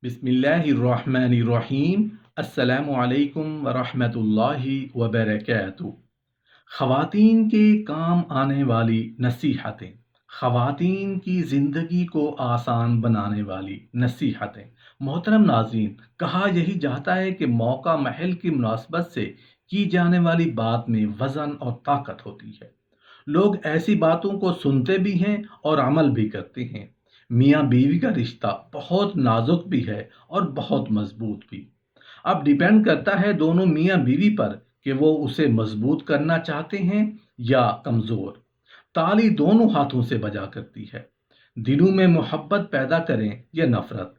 بسم اللہ الرحمن الرحیم۔ السلام علیکم ورحمۃ اللہ وبرکاتہ۔ خواتین کے کام آنے والی نصیحتیں، خواتین کی زندگی کو آسان بنانے والی نصیحتیں۔ محترم ناظرین، کہا یہی جاتا ہے کہ موقع محل کی مناسبت سے کی جانے والی بات میں وزن اور طاقت ہوتی ہے۔ لوگ ایسی باتوں کو سنتے بھی ہیں اور عمل بھی کرتے ہیں۔ میاں بیوی کا رشتہ بہت نازک بھی ہے اور بہت مضبوط بھی۔ اب ڈیپینڈ کرتا ہے دونوں میاں بیوی پر کہ وہ اسے مضبوط کرنا چاہتے ہیں یا کمزور۔ تالی دونوں ہاتھوں سے بجا کرتی ہے۔ دلوں میں محبت پیدا کریں یا نفرت،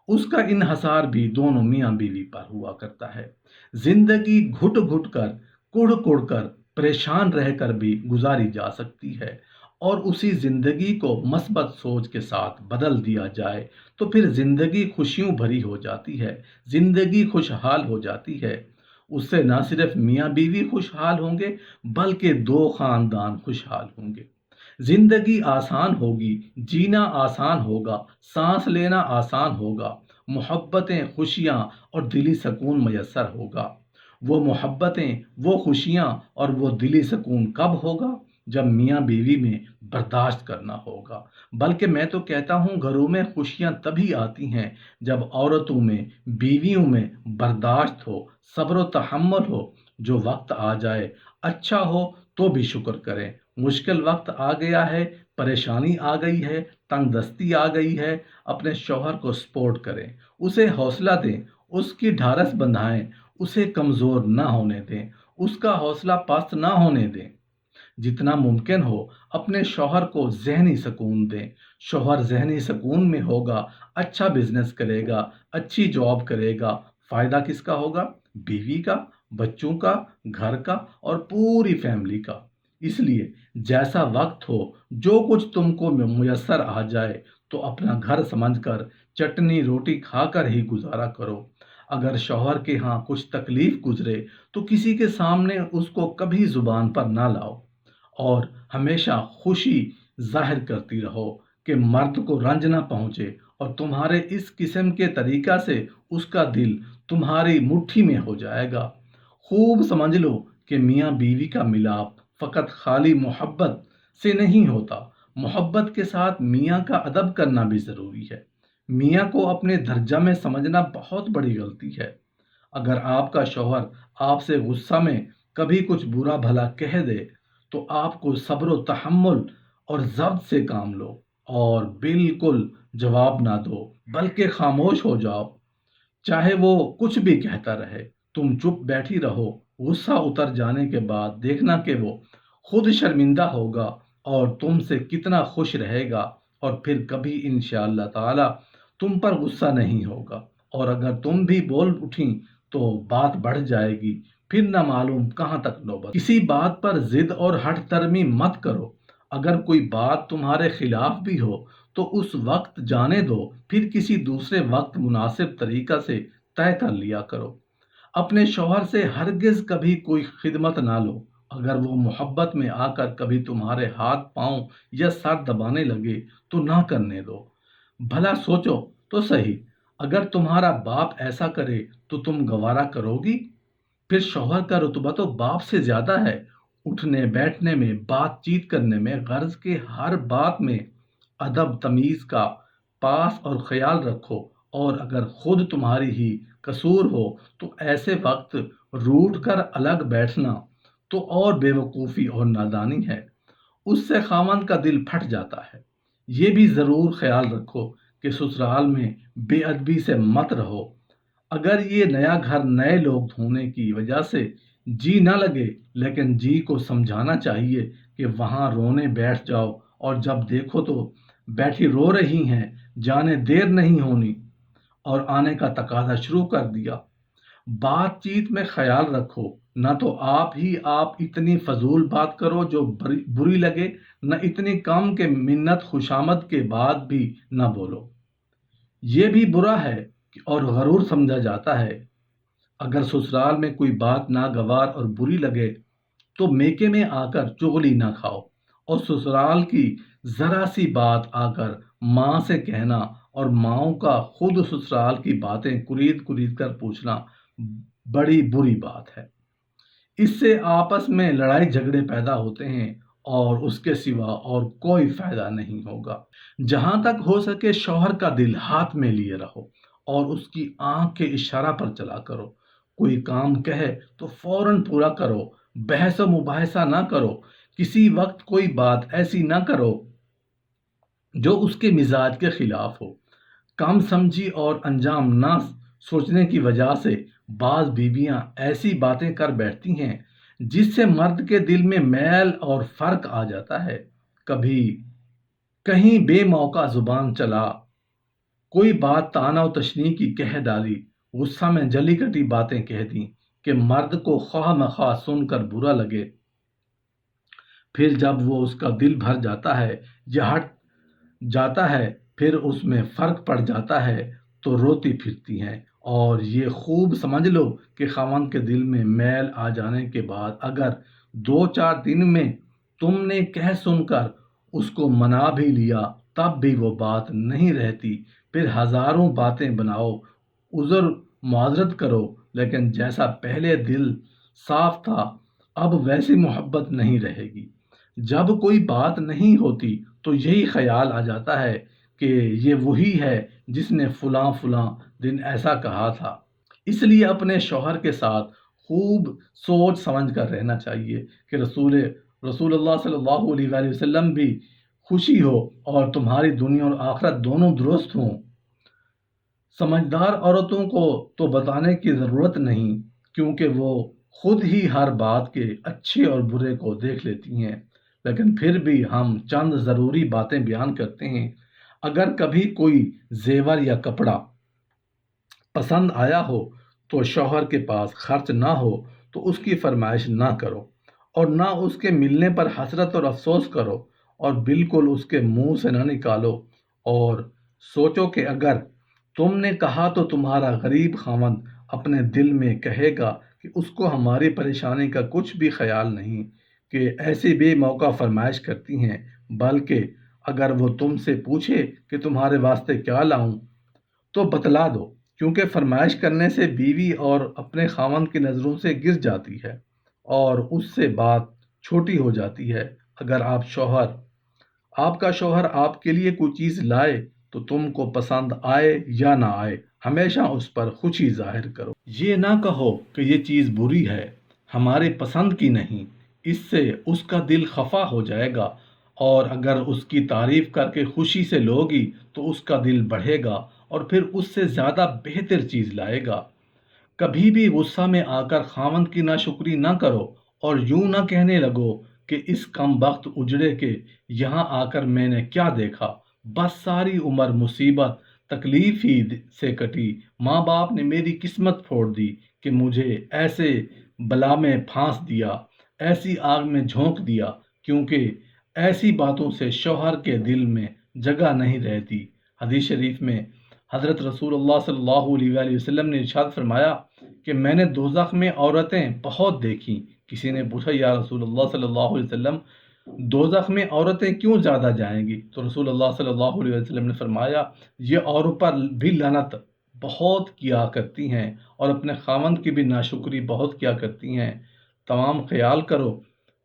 اس کا انحصار بھی دونوں میاں بیوی پر ہوا کرتا ہے۔ زندگی گھٹ گھٹ کر، کڑ کڑ کر، پریشان رہ کر بھی گزاری جا سکتی ہے، اور اسی زندگی کو مثبت سوچ کے ساتھ بدل دیا جائے تو پھر زندگی خوشیوں بھری ہو جاتی ہے، زندگی خوشحال ہو جاتی ہے۔ اس سے نہ صرف میاں بیوی خوشحال ہوں گے بلکہ دو خاندان خوشحال ہوں گے۔ زندگی آسان ہوگی، جینا آسان ہوگا، سانس لینا آسان ہوگا، محبتیں، خوشیاں اور دلی سکون میسر ہوگا۔ وہ محبتیں، وہ خوشیاں اور وہ دلی سکون کب ہوگا؟ جب میاں بیوی میں برداشت کرنا ہوگا۔ بلکہ میں تو کہتا ہوں گھروں میں خوشیاں تبھی آتی ہیں جب عورتوں میں، بیویوں میں برداشت ہو، صبر و تحمل ہو۔ جو وقت آ جائے، اچھا ہو تو بھی شکر کریں۔ مشکل وقت آ گیا ہے، پریشانی آ گئی ہے، تنگ دستی آ گئی ہے، اپنے شوہر کو سپورٹ کریں، اسے حوصلہ دیں، اس کی ڈھارس بندھائیں، اسے کمزور نہ ہونے دیں، اس کا حوصلہ پست نہ ہونے دیں۔ جتنا ممکن ہو اپنے شوہر کو ذہنی سکون دیں۔ شوہر ذہنی سکون میں ہوگا، اچھا بزنس کرے گا، اچھی جاب کرے گا، فائدہ کس کا ہوگا؟ بیوی کا، بچوں کا، گھر کا اور پوری فیملی کا۔ اس لیے جیسا وقت ہو، جو کچھ تم کو میسر آ جائے تو اپنا گھر سمجھ کر چٹنی روٹی کھا کر ہی گزارا کرو۔ اگر شوہر کے ہاں کچھ تکلیف گزرے تو کسی کے سامنے اس کو کبھی زبان پر نہ لاؤ، اور ہمیشہ خوشی ظاہر کرتی رہو کہ مرد کو رنج نہ پہنچے، اور تمہارے اس قسم کے طریقہ سے اس کا دل تمہاری مٹھی میں ہو جائے گا۔ خوب سمجھ لو کہ میاں بیوی کا ملاپ فقط خالی محبت سے نہیں ہوتا، محبت کے ساتھ میاں کا ادب کرنا بھی ضروری ہے۔ میاں کو اپنے درجہ میں سمجھنا بہت بڑی غلطی ہے۔ اگر آپ کا شوہر آپ سے غصہ میں کبھی کچھ برا بھلا کہہ دے تو آپ کو صبر و تحمل اور ضبط سے کام لو، اور بالکل جواب نہ دو بلکہ خاموش ہو جاؤ۔ چاہے وہ کچھ بھی کہتا رہے، تم چپ بیٹھی رہو۔ غصہ اتر جانے کے بعد دیکھنا کہ وہ خود شرمندہ ہوگا اور تم سے کتنا خوش رہے گا، اور پھر کبھی انشاءاللہ تعالی تم پر غصہ نہیں ہوگا۔ اور اگر تم بھی بول اٹھیں تو بات بڑھ جائے گی، پھر نہ معلوم کہاں تک نوبت۔ کسی بات پر ضد اور ہٹ درمی مت کرو۔ اگر کوئی بات تمہارے خلاف بھی ہو تو اس وقت جانے دو، پھر کسی دوسرے وقت مناسب طریقہ سے طے کر لیا کرو۔ اپنے شوہر سے ہرگز کبھی کوئی خدمت نہ لو۔ اگر وہ محبت میں آ کر کبھی تمہارے ہاتھ پاؤں یا سر دبانے لگے تو نہ کرنے دو۔ بھلا سوچو تو صحیح، اگر تمہارا باپ ایسا کرے تو تم گوارا کرو گی؟ پھر شوہر کا رتبہ تو باپ سے زیادہ ہے۔ اٹھنے بیٹھنے میں، بات چیت کرنے میں، غرض کے ہر بات میں ادب تمیز کا پاس اور خیال رکھو۔ اور اگر خود تمہاری ہی قصور ہو تو ایسے وقت روٹھ کر الگ بیٹھنا تو اور بے وقوفی اور نادانی ہے، اس سے خاوند کا دل پھٹ جاتا ہے۔ یہ بھی ضرور خیال رکھو کہ سسرال میں بے ادبی سے مت رہو۔ اگر یہ نیا گھر نئے لوگ ہونے کی وجہ سے جی نہ لگے، لیکن جی کو سمجھانا چاہیے کہ وہاں رونے بیٹھ جاؤ، اور جب دیکھو تو بیٹھی رو رہی ہیں، جانے دیر نہیں ہونی اور آنے کا تقاضا شروع کر دیا۔ بات چیت میں خیال رکھو، نہ تو آپ اتنی فضول بات کرو جو بری لگے، نہ اتنی کم کہ منت خوشامد کے بعد بھی نہ بولو۔ یہ بھی برا ہے اور غرور سمجھا جاتا ہے۔ اگر سسرال میں کوئی بات ناگوار اور بری لگے تو میکے میں آ کر چغلی نہ کھاؤ، اور سسرال کی ذرا سی بات آ کر ماں سے کہنا اور ماؤں کا خود سسرال کی باتیں کرید کرید کر پوچھنا بڑی بری بات ہے۔ اس سے آپس میں لڑائی جھگڑے پیدا ہوتے ہیں اور اس کے سوا اور کوئی فائدہ نہیں ہوگا۔ جہاں تک ہو سکے شوہر کا دل ہاتھ میں لیے رہو اور اس کی آنکھ کے اشارہ پر چلا کرو۔ کوئی کام کہے تو فوراً پورا کرو، بحث و مباحثہ نہ کرو، کسی وقت کوئی بات ایسی نہ کرو جو اس کے مزاج کے خلاف ہو۔ کم سمجھی اور انجام نہ سوچنے کی وجہ سے بعض بیویاں ایسی باتیں کر بیٹھتی ہیں جس سے مرد کے دل میں میل اور فرق آ جاتا ہے۔ کبھی کہیں بے موقع زبان چلا، کوئی بات طعنہ و تشنیع کی کہہ ڈالی، غصہ میں جلی کٹی باتیں کہہ دیں کہ مرد کو خواہ مخواہ سن کر برا لگے۔ پھر جب وہ اس کا دل بھر جاتا ہے یا ہٹ جاتا ہے، پھر اس میں فرق پڑ جاتا ہے تو روتی پھرتی ہیں۔ اور یہ خوب سمجھ لو کہ خاوند کے دل میں میل آ جانے کے بعد اگر 2-4 دن میں تم نے کہہ سن کر اس کو منا بھی لیا تب بھی وہ بات نہیں رہتی، پھر ہزاروں باتیں بناؤ، عذر معذرت کرو، لیکن جیسا پہلے دل صاف تھا اب ویسی محبت نہیں رہے گی۔ جب کوئی بات نہیں ہوتی تو یہی خیال آ جاتا ہے کہ یہ وہی ہے جس نے فلاں فلاں دن ایسا کہا تھا۔ اس لیے اپنے شوہر کے ساتھ خوب سوچ سمجھ کر رہنا چاہیے کہ رسول اللہ صلی اللہ علیہ وآلہ وسلم بھی خوشی ہو اور تمہاری دنیا اور آخرت دونوں درست ہوں۔ سمجھدار عورتوں کو تو بتانے کی ضرورت نہیں، کیونکہ وہ خود ہی ہر بات کے اچھے اور برے کو دیکھ لیتی ہیں، لیکن پھر بھی ہم چند ضروری باتیں بیان کرتے ہیں۔ اگر کبھی کوئی زیور یا کپڑا پسند آیا ہو تو شوہر کے پاس خرچ نہ ہو تو اس کی فرمائش نہ کرو اور نہ اس کے ملنے پر حسرت اور افسوس کرو، اور بالکل اس کے منہ سے نہ نکالو، اور سوچو کہ اگر تم نے کہا تو تمہارا غریب خاوند اپنے دل میں کہے گا کہ اس کو ہماری پریشانی کا کچھ بھی خیال نہیں کہ ایسی بے موقع فرمائش کرتی ہیں، بلکہ اگر وہ تم سے پوچھے کہ تمہارے واسطے کیا لاؤں تو بتلا دو، کیونکہ فرمائش کرنے سے بیوی اور اپنے خاوند کی نظروں سے گر جاتی ہے اور اس سے بات چھوٹی ہو جاتی ہے۔ اگر آپ کا شوہر آپ کے لیے کوئی چیز لائے تو تم کو پسند آئے یا نہ آئے ہمیشہ اس پر خوشی ظاہر کرو۔ یہ نہ کہو کہ یہ چیز بری ہے، ہمارے پسند کی نہیں، اس سے اس کا دل خفا ہو جائے گا، اور اگر اس کی تعریف کر کے خوشی سے لوگی تو اس کا دل بڑھے گا اور پھر اس سے زیادہ بہتر چیز لائے گا۔ کبھی بھی غصہ میں آ کر خاوند کی ناشکری نہ کرو اور یوں نہ کہنے لگو کہ اس کم بخت اجڑے کے یہاں آ کر میں نے کیا دیکھا، بس ساری عمر مصیبت تکلیف ہی سے کٹی، ماں باپ نے میری قسمت پھوڑ دی کہ مجھے ایسے بلا میں پھانس دیا، ایسی آگ میں جھونک دیا، کیونکہ ایسی باتوں سے شوہر کے دل میں جگہ نہیں رہتی۔ حدیث شریف میں حضرت رسول اللہ صلی اللہ علیہ وآلہ وسلم نے ارشاد فرمایا کہ میں نے دوزخ میں عورتیں بہت دیکھیں۔ کسی نے پوچھا یا رسول اللہ صلی اللہ علیہ وسلم دوزخ میں عورتیں کیوں زیادہ جائیں گی؟ تو رسول اللہ صلی اللہ علیہ وسلم نے فرمایا یہ عورتوں پر بھی لعنت بہت کیا کرتی ہیں اور اپنے خاوند کی بھی ناشکری بہت کیا کرتی ہیں۔ تمام خیال کرو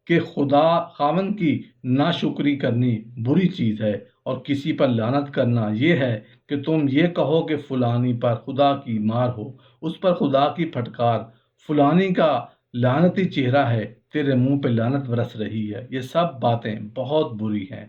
کہ خاوند کی ناشکری کرنی بری چیز ہے، اور کسی پر لعنت کرنا یہ ہے کہ تم یہ کہو کہ فلانی پر خدا کی مار ہو، اس پر خدا کی پھٹکار، فلانی کا لعنتی چہرہ ہے، تیرے منہ پہ لعنت برس رہی ہے۔ یہ سب باتیں بہت بری ہیں۔